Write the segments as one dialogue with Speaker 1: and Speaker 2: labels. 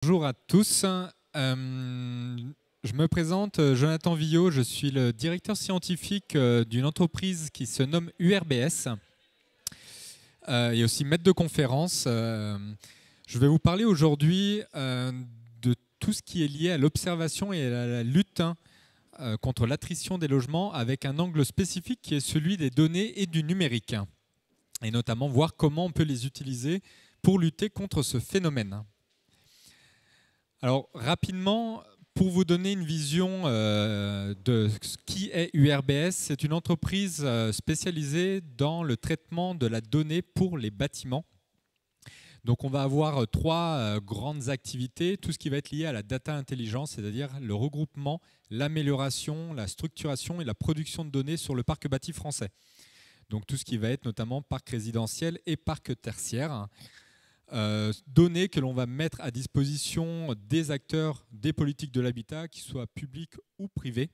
Speaker 1: Bonjour à tous. Je me présente, Jonathan Villot, je suis le directeur scientifique d'une entreprise qui se nomme URBS et aussi maître de conférence. Je vais vous parler aujourd'hui de tout ce qui est lié à l'observation et à la lutte contre l'attrition des logements avec un angle spécifique qui est celui des données et du numérique, et notamment voir comment on peut les utiliser pour lutter contre ce phénomène. Alors rapidement, pour vous donner une vision de ce qui est URBS, c'est une entreprise spécialisée dans le traitement de la donnée pour les bâtiments. Donc on va avoir trois grandes activités, tout ce qui va être lié à la data intelligence, c'est-à-dire le regroupement, l'amélioration, la structuration et la production de données sur le parc bâti français. Donc tout ce qui va être notamment parc résidentiel et parc tertiaire. Données que l'on va mettre à disposition des acteurs des politiques de l'habitat, qu'ils soient publics ou privés,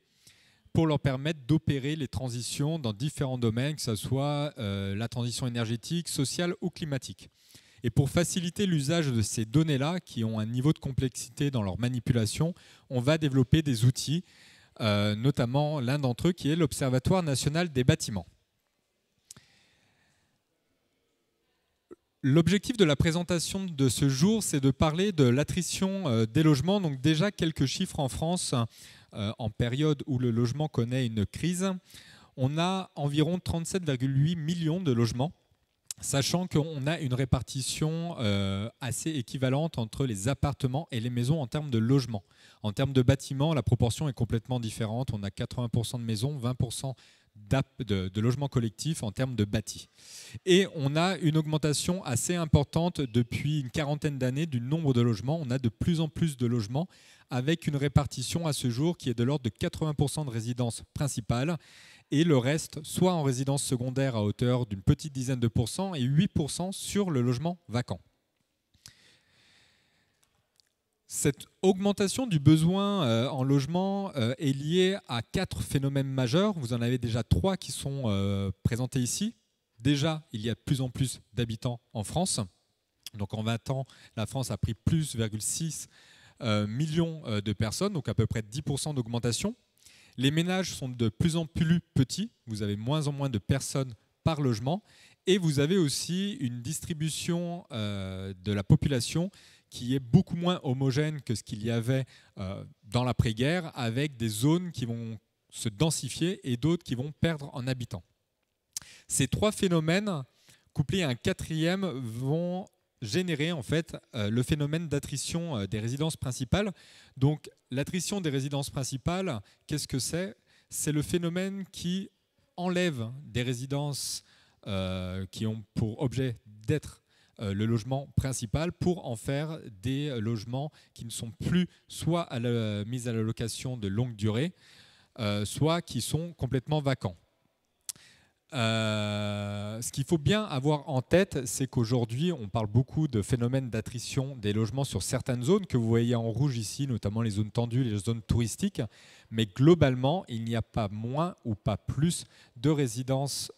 Speaker 1: pour leur permettre d'opérer les transitions dans différents domaines, que ce soit la transition énergétique, sociale ou climatique. Et pour faciliter l'usage de ces données-là, qui ont un niveau de complexité dans leur manipulation, on va développer des outils, notamment l'un d'entre eux qui est l'Observatoire national des bâtiments. L'objectif de la présentation de ce jour, c'est de parler de l'attrition des logements. Donc déjà quelques chiffres en France en période où le logement connaît une crise. On a environ 37,8 millions de logements, sachant qu'on a une répartition assez équivalente entre les appartements et les maisons en termes de logements. En termes de bâtiments, la proportion est complètement différente. On a 80% de maisons, 20% de logements collectifs en termes de bâti. Et on a une augmentation assez importante depuis une quarantaine d'années du nombre de logements. On a de plus en plus de logements avec une répartition à ce jour qui est de l'ordre de 80% de résidences principales et le reste soit en résidence secondaire à hauteur d'une petite dizaine de pourcents et 8% sur le logement vacant. Cette augmentation du besoin en logement est liée à 4 phénomènes majeurs. Vous en avez déjà 3 qui sont présentés ici. Déjà, il y a de plus en plus d'habitants en France. Donc en 20 ans, la France a pris plus 0,6 millions de personnes, donc à peu près 10% d'augmentation. Les ménages sont de plus en plus petits. Vous avez moins en moins de personnes par logement. Et vous avez aussi une distribution de la population qui est beaucoup moins homogène que ce qu'il y avait dans l'après-guerre, avec des zones qui vont se densifier et d'autres qui vont perdre en habitants. Ces 3 phénomènes, couplés à un 4e, vont générer en fait le phénomène d'attrition des résidences principales. Donc l'attrition des résidences principales, qu'est-ce que c'est? C'est le phénomène qui enlève des résidences qui ont pour objet d'être le logement principal pour en faire des logements qui ne sont plus soit à la mise à la location de longue durée, soit qui sont complètement vacants. Ce qu'il faut bien avoir en tête, c'est qu'aujourd'hui, on parle beaucoup de phénomènes d'attrition des logements sur certaines zones que vous voyez en rouge ici, notamment les zones tendues, les zones touristiques. Mais globalement, il n'y a pas moins ou pas plus de résidences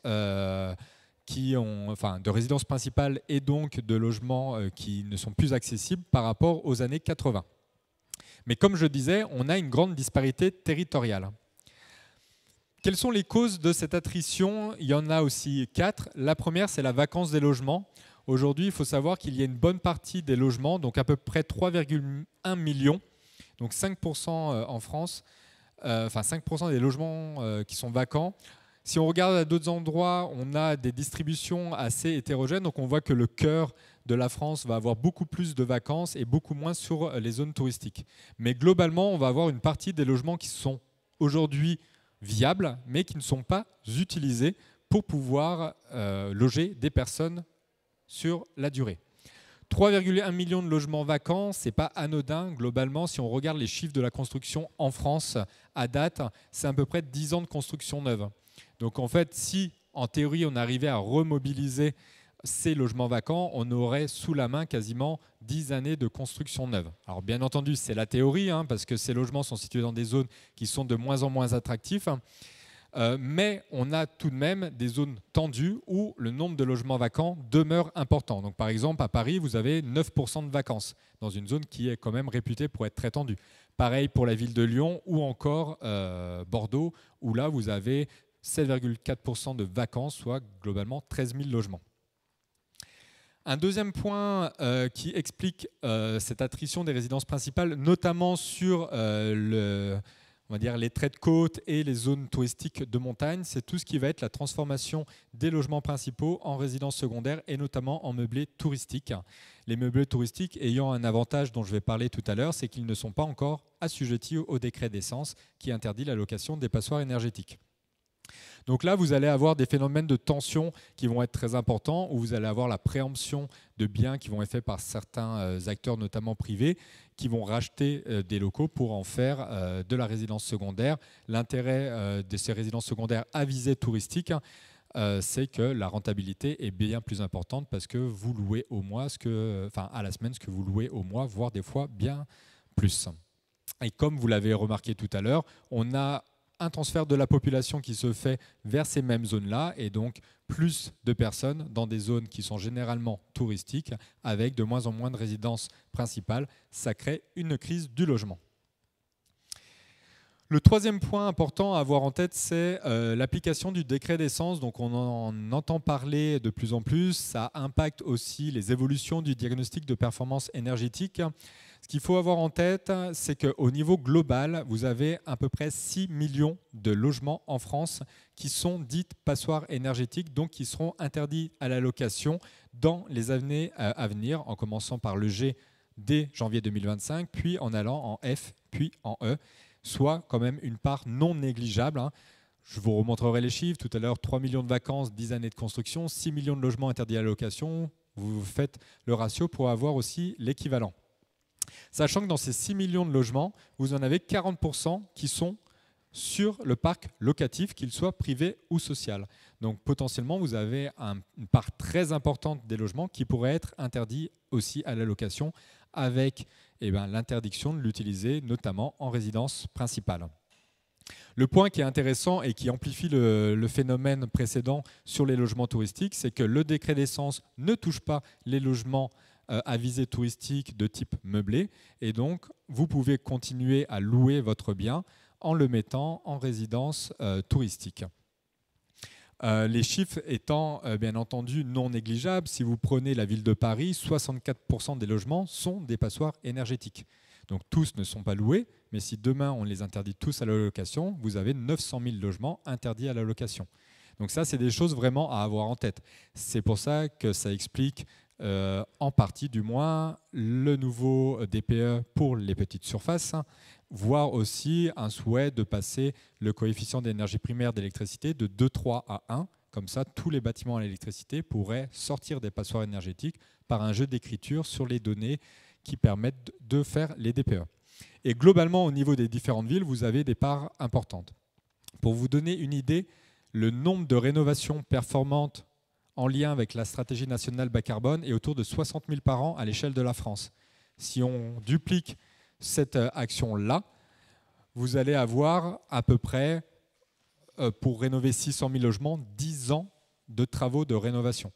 Speaker 1: de résidences principales et donc de logements qui ne sont plus accessibles par rapport aux années 80. Mais comme je disais, on a une grande disparité territoriale. Quelles sont les causes de cette attrition? Il y en a aussi 4. La première, c'est la vacance des logements. Aujourd'hui, il faut savoir qu'il y a une bonne partie des logements, donc à peu près 3,1 millions, donc 5% en France, 5% des logements qui sont vacants. Si on regarde à d'autres endroits, on a des distributions assez hétérogènes, donc on voit que le cœur de la France va avoir beaucoup plus de vacances et beaucoup moins sur les zones touristiques. Mais globalement, on va avoir une partie des logements qui sont aujourd'hui viables, mais qui ne sont pas utilisés pour pouvoir loger des personnes sur la durée. 3,1 millions de logements vacants, ce n'est pas anodin. Globalement, si on regarde les chiffres de la construction en France à date, c'est à peu près 10 ans de construction neuve. Donc en fait, si en théorie on arrivait à remobiliser ces logements vacants, on aurait sous la main quasiment 10 années de construction neuve. Alors bien entendu, c'est la théorie, parce que ces logements sont situés dans des zones qui sont de moins en moins attractifs. Mais on a tout de même des zones tendues où le nombre de logements vacants demeure important. Donc, par exemple, à Paris, vous avez 9% de vacances, dans une zone qui est quand même réputée pour être très tendue. Pareil pour la ville de Lyon ou encore Bordeaux, où là, vous avez 7,4% de vacances, soit globalement 13 000 logements. Un deuxième point qui explique cette attrition des résidences principales, notamment sur on va dire les traits de côte et les zones touristiques de montagne, c'est tout ce qui va être la transformation des logements principaux en résidences secondaires et notamment en meublés touristiques. Les meublés touristiques ayant un avantage dont je vais parler tout à l'heure, c'est qu'ils ne sont pas encore assujettis au décret d'essence qui interdit la location des passoires énergétiques. Donc là, vous allez avoir des phénomènes de tension qui vont être très importants, où vous allez avoir la préemption de biens qui vont être faits par certains acteurs, notamment privés, qui vont racheter des locaux pour en faire de la résidence secondaire. L'intérêt de ces résidences secondaires à visée touristique, c'est que la rentabilité est bien plus importante parce que vous louez au mois, à la semaine, ce que vous louez au mois, voire des fois bien plus. Et comme vous l'avez remarqué tout à l'heure, on a un transfert de la population qui se fait vers ces mêmes zones-là, et donc plus de personnes dans des zones qui sont généralement touristiques, avec de moins en moins de résidences principales. Ça crée une crise du logement. Le troisième point important à avoir en tête, c'est l'application du décret d'essence. Donc on en entend parler de plus en plus. Ça impacte aussi les évolutions du diagnostic de performance énergétique. Ce qu'il faut avoir en tête, c'est qu'au niveau global, vous avez à peu près 6 millions de logements en France qui sont dites passoires énergétiques, donc qui seront interdits à la location dans les années à venir, en commençant par le G dès janvier 2025, puis en allant en F, puis en E, soit quand même une part non négligeable. Je vous remontrerai les chiffres. Tout à l'heure, 3 millions de vacances, 10 années de construction, 6 millions de logements interdits à la location. Vous faites le ratio pour avoir aussi l'équivalent. Sachant que dans ces 6 millions de logements, vous en avez 40% qui sont sur le parc locatif, qu'il soit privé ou social. Donc potentiellement, vous avez une part très importante des logements qui pourraient être interdits aussi à la location avec l'interdiction de l'utiliser notamment en résidence principale. Le point qui est intéressant et qui amplifie le phénomène précédent sur les logements touristiques, c'est que le décret d'essence ne touche pas les logements à visée touristique de type meublé, et donc vous pouvez continuer à louer votre bien en le mettant en résidence touristique. Les chiffres étant bien entendu non négligeables, si vous prenez la ville de Paris, 64% des logements sont des passoires énergétiques. Donc tous ne sont pas loués, mais si demain on les interdit tous à la location, vous avez 900 000 logements interdits à la location. Donc ça, c'est des choses vraiment à avoir en tête. C'est pour ça que ça explique en partie du moins le nouveau DPE pour les petites surfaces, voire aussi un souhait de passer le coefficient d'énergie primaire d'électricité de 2,3 à 1. Comme ça, tous les bâtiments à l'électricité pourraient sortir des passoires énergétiques par un jeu d'écriture sur les données qui permettent de faire les DPE. Et globalement, au niveau des différentes villes, vous avez des parts importantes. Pour vous donner une idée, le nombre de rénovations performantes en lien avec la stratégie nationale bas carbone est autour de 60 000 par an à l'échelle de la France. Si on duplique cette action-là, vous allez avoir à peu près, pour rénover 600 000 logements, 10 ans de travaux de rénovation.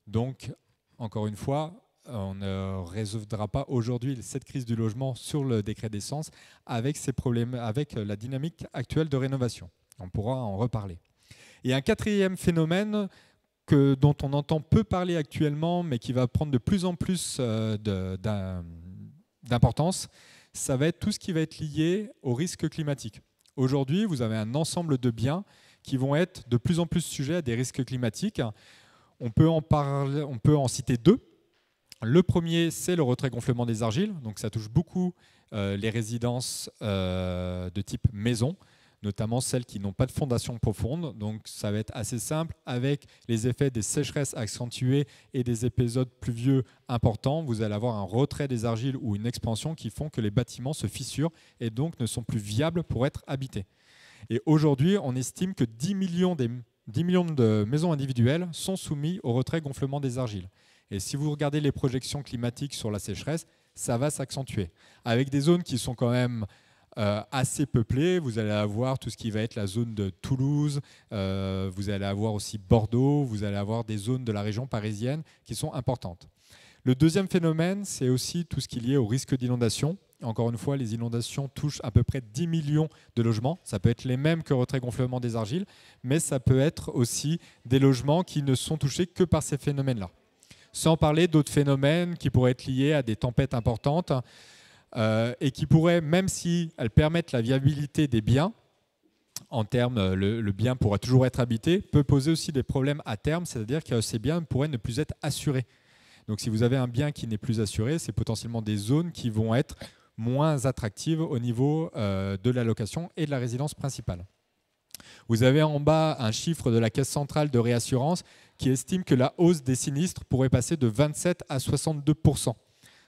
Speaker 1: Donc, encore une fois, on ne résoudra pas aujourd'hui cette crise du logement sur le décret d'essence avec ces problèmes, avec la dynamique actuelle de rénovation. On pourra en reparler. Et un quatrième phénomène dont on entend peu parler actuellement, mais qui va prendre de plus en plus d'importance, ça va être tout ce qui va être lié au risque climatique. Aujourd'hui, vous avez un ensemble de biens qui vont être de plus en plus sujets à des risques climatiques. On peut en citer deux. Le premier, c'est le retrait-gonflement des argiles. Donc ça touche beaucoup les résidences de type maison, notamment celles qui n'ont pas de fondation profonde. Donc ça va être assez simple. Avec les effets des sécheresses accentuées et des épisodes pluvieux importants, vous allez avoir un retrait des argiles ou une expansion qui font que les bâtiments se fissurent et donc ne sont plus viables pour être habités. Et aujourd'hui, on estime que 10 millions de maisons individuelles sont soumises au retrait-gonflement des argiles. Et si vous regardez les projections climatiques sur la sécheresse, ça va s'accentuer. Avec des zones qui sont quand même assez peuplée. Vous allez avoir tout ce qui va être la zone de Toulouse, vous allez avoir aussi Bordeaux, vous allez avoir des zones de la région parisienne qui sont importantes. Le deuxième phénomène, c'est aussi tout ce qui est lié au risque d'inondation. Encore une fois, les inondations touchent à peu près 10 millions de logements. Ça peut être les mêmes que retrait-gonflement des argiles, mais ça peut être aussi des logements qui ne sont touchés que par ces phénomènes-là. Sans parler d'autres phénomènes qui pourraient être liés à des tempêtes importantes et qui pourraient, même si elles permettent la viabilité des biens, en termes, le bien pourra toujours être habité, peut poser aussi des problèmes à terme, c'est-à-dire que ces biens pourraient ne plus être assurés. Donc si vous avez un bien qui n'est plus assuré, c'est potentiellement des zones qui vont être moins attractives au niveau de la location et de la résidence principale. Vous avez en bas un chiffre de la Caisse centrale de réassurance qui estime que la hausse des sinistres pourrait passer de 27 à 62%.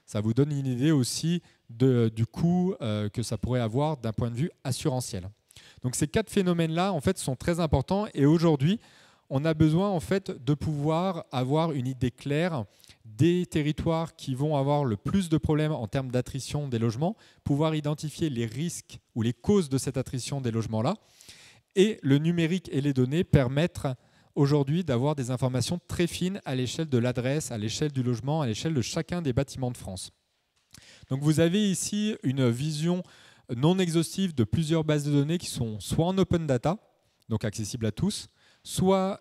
Speaker 1: Ça vous donne une idée aussi du coût que ça pourrait avoir d'un point de vue assurantiel. Donc ces 4 phénomènes-là en fait, sont très importants et aujourd'hui, on a besoin en fait, de pouvoir avoir une idée claire des territoires qui vont avoir le plus de problèmes en termes d'attrition des logements, pouvoir identifier les risques ou les causes de cette attrition des logements-là. Et le numérique et les données permettent aujourd'hui d'avoir des informations très fines à l'échelle de l'adresse, à l'échelle du logement, à l'échelle de chacun des bâtiments de France. Donc vous avez ici une vision non exhaustive de plusieurs bases de données qui sont soit en open data, donc accessibles à tous, soit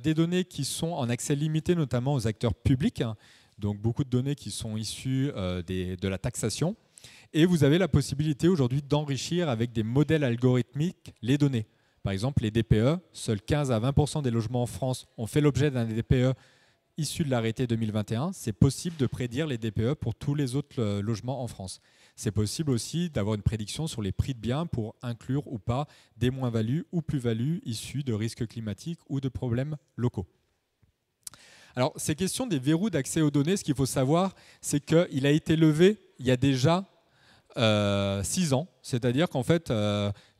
Speaker 1: des données qui sont en accès limité, notamment aux acteurs publics, hein, donc beaucoup de données qui sont issues de la taxation. Et vous avez la possibilité aujourd'hui d'enrichir avec des modèles algorithmiques les données. Par exemple, les DPE, seuls 15 à 20% des logements en France ont fait l'objet d'un DPE issu de l'arrêté 2021. C'est possible de prédire les DPE pour tous les autres logements en France. C'est possible aussi d'avoir une prédiction sur les prix de biens pour inclure ou pas des moins-values ou plus-values issues de risques climatiques ou de problèmes locaux. Alors, ces questions des verrous d'accès aux données, ce qu'il faut savoir, c'est qu'il a été levé il y a déjà 6 ans. C'est-à-dire qu'en fait,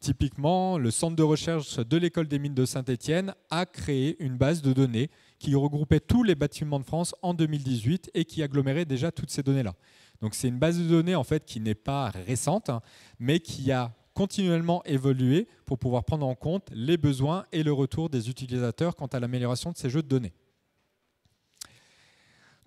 Speaker 1: typiquement, le centre de recherche de l'école des mines de Saint-Étienne a créé une base de données qui regroupait tous les bâtiments de France en 2018 et qui agglomérait déjà toutes ces données-là. Donc c'est une base de données en fait qui n'est pas récente, hein, mais qui a continuellement évolué pour pouvoir prendre en compte les besoins et le retour des utilisateurs quant à l'amélioration de ces jeux de données.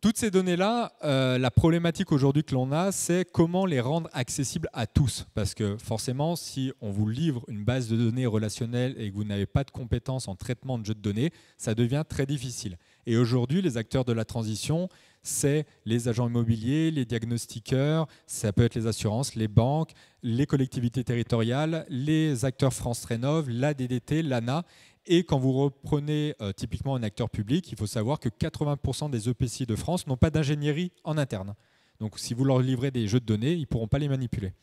Speaker 1: Toutes ces données-là, la problématique aujourd'hui que l'on a, c'est comment les rendre accessibles à tous. Parce que forcément, si on vous livre une base de données relationnelle et que vous n'avez pas de compétences en traitement de jeux de données, ça devient très difficile. Et aujourd'hui, les acteurs de la transition, c'est les agents immobiliers, les diagnostiqueurs, ça peut être les assurances, les banques, les collectivités territoriales, les acteurs France Rénov', la DDT, l'ANA. Et quand vous reprenez typiquement un acteur public, il faut savoir que 80% des EPCI de France n'ont pas d'ingénierie en interne. Donc si vous leur livrez des jeux de données, ils ne pourront pas les manipuler.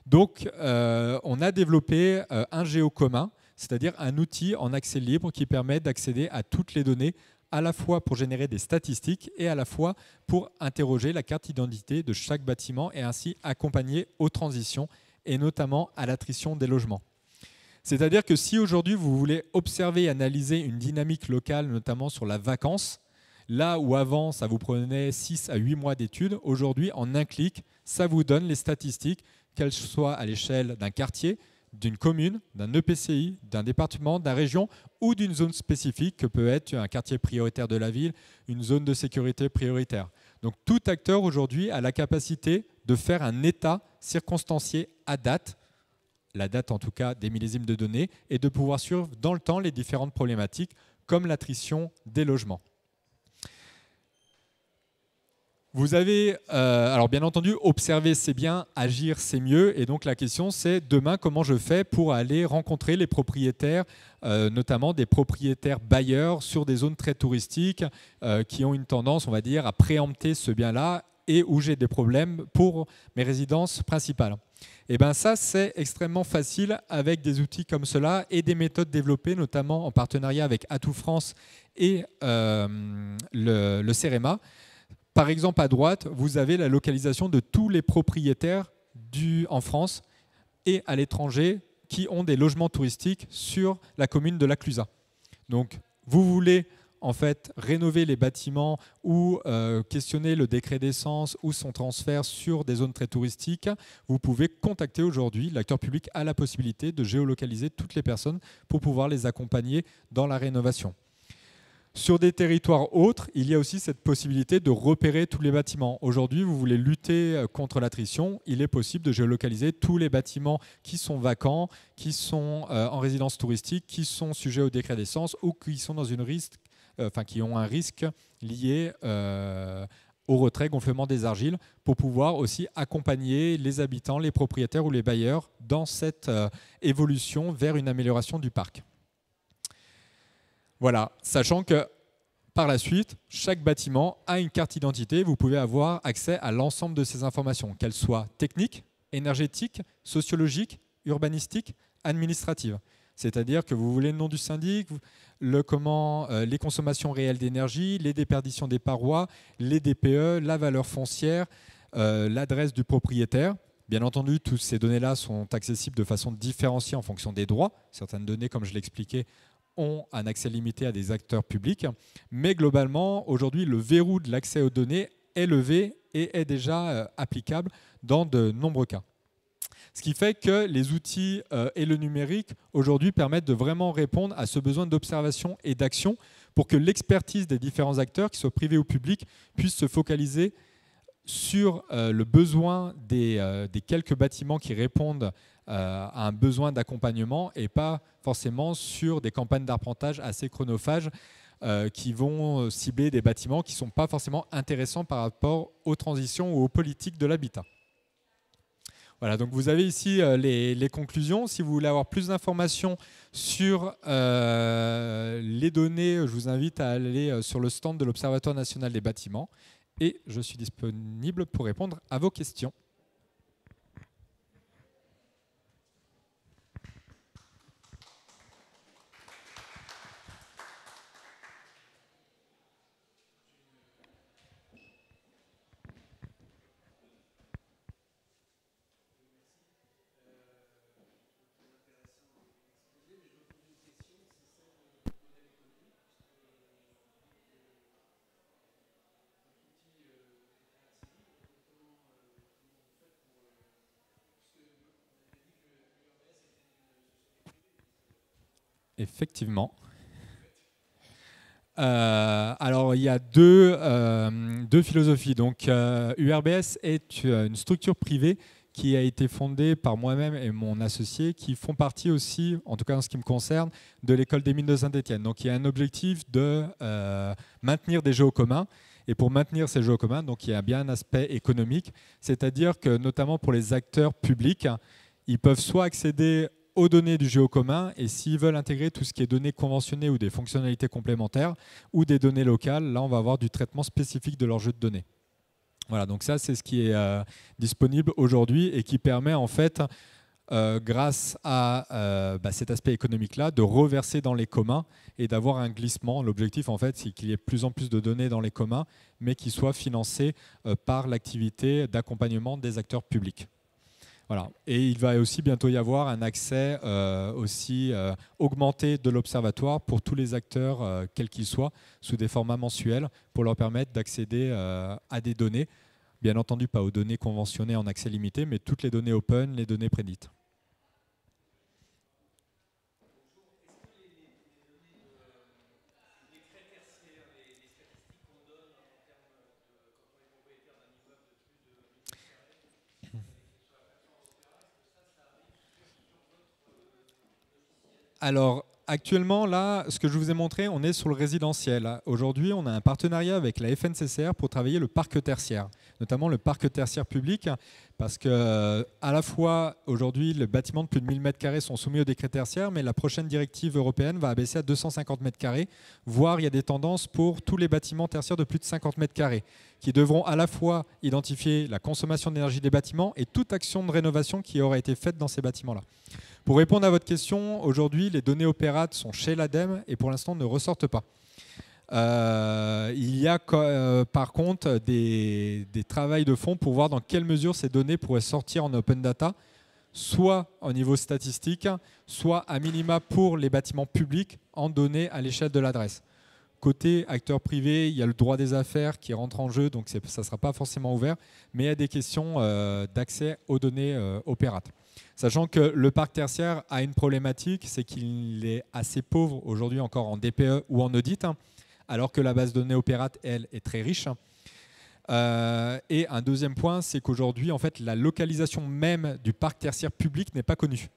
Speaker 1: Donc on a développé un géo commun, c'est-à-dire un outil en accès libre qui permet d'accéder à toutes les données, à la fois pour générer des statistiques et à la fois pour interroger la carte d'identité de chaque bâtiment et ainsi accompagner aux transitions et notamment à l'attrition des logements. C'est-à-dire que si aujourd'hui vous voulez observer et analyser une dynamique locale, notamment sur la vacance, là où avant ça vous prenait 6 à 8 mois d'études, aujourd'hui en un clic, ça vous donne les statistiques, qu'elles soient à l'échelle d'un quartier, d'une commune, d'un EPCI, d'un département, d'une région ou d'une zone spécifique que peut être un quartier prioritaire de la ville, une zone de sécurité prioritaire. Donc tout acteur aujourd'hui a la capacité de faire un état circonstancié à date, la date en tout cas des millésimes de données, et de pouvoir suivre dans le temps les différentes problématiques comme l'attrition des logements. Vous avez, alors bien entendu, observer c'est bien, agir c'est mieux, et donc la question c'est demain comment je fais pour aller rencontrer les propriétaires, notamment des propriétaires bailleurs sur des zones très touristiques qui ont une tendance, on va dire, à préempter ce bien-là et où j'ai des problèmes pour mes résidences principales. Et bien ça c'est extrêmement facile avec des outils comme cela et des méthodes développées notamment en partenariat avec Atout France et le CEREMA. Par exemple, à droite, vous avez la localisation de tous les propriétaires en France et à l'étranger qui ont des logements touristiques sur la commune de la Clusaz. Donc, vous voulez en fait rénover les bâtiments ou questionner le décret d'essence ou son transfert sur des zones très touristiques, vous pouvez contacter aujourd'hui. L'acteur public a la possibilité de géolocaliser toutes les personnes pour pouvoir les accompagner dans la rénovation. Sur des territoires autres, il y a aussi cette possibilité de repérer tous les bâtiments. Aujourd'hui, vous voulez lutter contre l'attrition, il est possible de géolocaliser tous les bâtiments qui sont vacants, qui sont en résidence touristique, qui sont sujets au décret d'essence ou qui sont dans qui ont un risque lié au retrait gonflement des argiles, pour pouvoir aussi accompagner les habitants, les propriétaires ou les bailleurs dans cette évolution vers une amélioration du parc. Voilà, sachant que par la suite, chaque bâtiment a une carte d'identité. Vous pouvez avoir accès à l'ensemble de ces informations, qu'elles soient techniques, énergétiques, sociologiques, urbanistiques, administratives. C'est-à-dire que vous voulez le nom du syndic, les consommations réelles d'énergie, les déperditions des parois, les DPE, la valeur foncière, l'adresse du propriétaire. Bien entendu, toutes ces données-là sont accessibles de façon différenciée en fonction des droits. Certaines données, comme je l'expliquais, ont un accès limité à des acteurs publics. Mais globalement, aujourd'hui, le verrou de l'accès aux données est levé et est déjà applicable dans de nombreux cas. Ce qui fait que les outils et le numérique, aujourd'hui, permettent de vraiment répondre à ce besoin d'observation et d'action pour que l'expertise des différents acteurs, qu'ils soient privés ou publics, puisse se focaliser sur le besoin des quelques bâtiments qui répondent à un besoin d'accompagnement et pas forcément sur des campagnes d'arpentage assez chronophages qui vont cibler des bâtiments qui ne sont pas forcément intéressants par rapport aux transitions ou aux politiques de l'habitat. Voilà, donc vous avez ici les conclusions. Si vous voulez avoir plus d'informations sur les données, je vous invite à aller sur le stand de l'Observatoire national des bâtiments et je suis disponible pour répondre à vos questions. Effectivement. Alors, il y a deux philosophies. Donc, URBS est une structure privée qui a été fondée par moi-même et mon associé, qui font partie aussi, en tout cas en ce qui me concerne, de l'école des mines de Saint-Étienne. Donc, il y a un objectif de maintenir des jeux communs. Et pour maintenir ces jeux communs, donc, il y a bien un aspect économique, c'est-à-dire que notamment pour les acteurs publics, ils peuvent soit accéder aux données du géo commun, et s'ils veulent intégrer tout ce qui est données conventionnées ou des fonctionnalités complémentaires ou des données locales, là on va avoir du traitement spécifique de leur jeu de données. Voilà, donc ça c'est ce qui est disponible aujourd'hui et qui permet en fait, grâce à cet aspect économique-là, de reverser dans les communs et d'avoir un glissement. L'objectif en fait c'est qu'il y ait de plus en plus de données dans les communs, mais qui soient financées par l'activité d'accompagnement des acteurs publics. Voilà. Et il va aussi bientôt y avoir un accès augmenté de l'Observatoire pour tous les acteurs, quels qu'ils soient, sous des formats mensuels, pour leur permettre d'accéder à des données. Bien entendu, pas aux données conventionnées en accès limité, mais toutes les données open, les données prédites. Alors, actuellement, là, ce que je vous ai montré, on est sur le résidentiel. Aujourd'hui, on a un partenariat avec la FNCCR pour travailler le parc tertiaire, notamment le parc tertiaire public, parce que à la fois, aujourd'hui, les bâtiments de plus de 1000 m² sont soumis au décret tertiaire, mais la prochaine directive européenne va abaisser à 250 m², voire il y a des tendances pour tous les bâtiments tertiaires de plus de 50 m², qui devront à la fois identifier la consommation d'énergie des bâtiments et toute action de rénovation qui aura été faite dans ces bâtiments-là. Pour répondre à votre question, aujourd'hui, les données opérates sont chez l'ADEME et pour l'instant ne ressortent pas. Il y a par contre des travails de fond pour voir dans quelle mesure ces données pourraient sortir en open data, soit au niveau statistique, soit à minima pour les bâtiments publics en données à l'échelle de l'adresse. côté acteur privé, il y a le droit des affaires qui rentre en jeu, donc ça ne sera pas forcément ouvert, mais il y a des questions d'accès aux données opérates. Sachant que le parc tertiaire a une problématique, c'est qu'il est assez pauvre aujourd'hui encore en DPE ou en audit, alors que la base de données opérate, elle, est très riche. Et un deuxième point, c'est qu'aujourd'hui, en fait, la localisation même du parc tertiaire public n'est pas connue.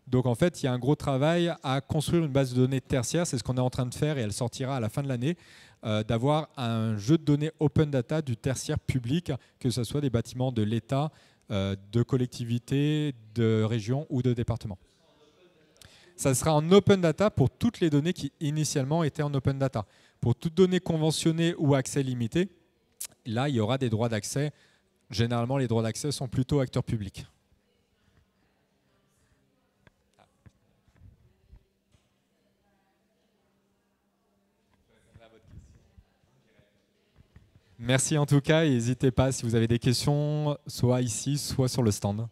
Speaker 1: Donc en fait, il y a un gros travail à construire une base de données tertiaire, c'est ce qu'on est en train de faire et elle sortira à la fin de l'année, d'avoir un jeu de données open data du tertiaire public, que ce soit des bâtiments de l'État, de collectivités, de régions ou de départements. Ça sera en open data pour toutes les données qui initialement étaient en open data. Pour toutes données conventionnées ou accès limité, là il y aura des droits d'accès. Généralement les droits d'accès sont plutôt acteurs publics. Merci en tout cas et n'hésitez pas si vous avez des questions, soit ici, soit sur le stand.